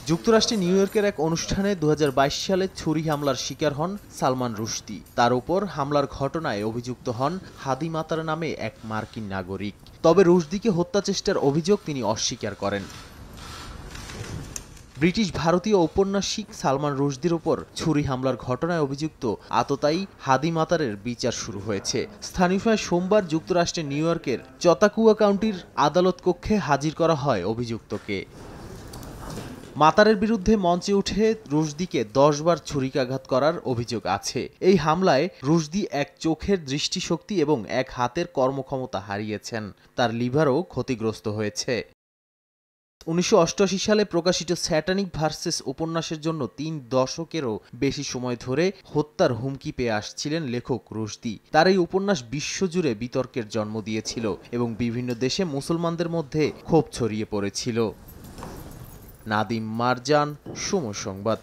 যুক্তরাষ্ট্রের নিউ ইয়র্কের এক অনুষ্ঠানে ২০২২ সালে ছুরি হামলার শিকার হন সালমান রুশদি। তার উপর হামলার ঘটনায় অভিযুক্ত হন হাদি মাতার নামে এক মার্কিন নাগরিক। তবে রুশদিকে হত্যাচেষ্টার অভিযোগ তিনি অস্বীকার করেন। ব্রিটিশ ভারতীয় ঔপন্যাসিক সালমান রুশদির ওপর ছুরি হামলার ঘটনায় অভিযুক্ত আততায়ী হাদি মাতারের বিচার শুরু হয়েছে। স্থানীয় সময় সোমবার যুক্তরাষ্ট্রের নিউ ইয়র্কের চতাকুয়া কাউন্টির আদালত কক্ষে হাজির করা হয় অভিযুক্তকে। মাতারের বিরুদ্ধে মঞ্চে উঠে রুশদিকে ১০ বার ছুরিকাঘাত করার অভিযোগ আছে। এই হামলায় রুশদি এক চোখের দৃষ্টিশক্তি এবং এক হাতের কর্মক্ষমতা হারিয়েছেন। তার লিভারও ক্ষতিগ্রস্ত হয়েছে। ১৯৮৮ সালে প্রকাশিত স্যাটানিক ভার্সেস উপন্যাসের জন্য ৩ দশকেরও বেশি সময় ধরে হত্যার হুমকি পেয়ে আসছিলেন লেখক রুশদি। তার এই উপন্যাস বিশ্বজুড়ে বিতর্কের জন্ম দিয়েছিল এবং বিভিন্ন দেশে মুসলমানদের মধ্যে ক্ষোভ ছড়িয়ে পড়েছিল। নাদিম মারজান, সময় সংবাদ।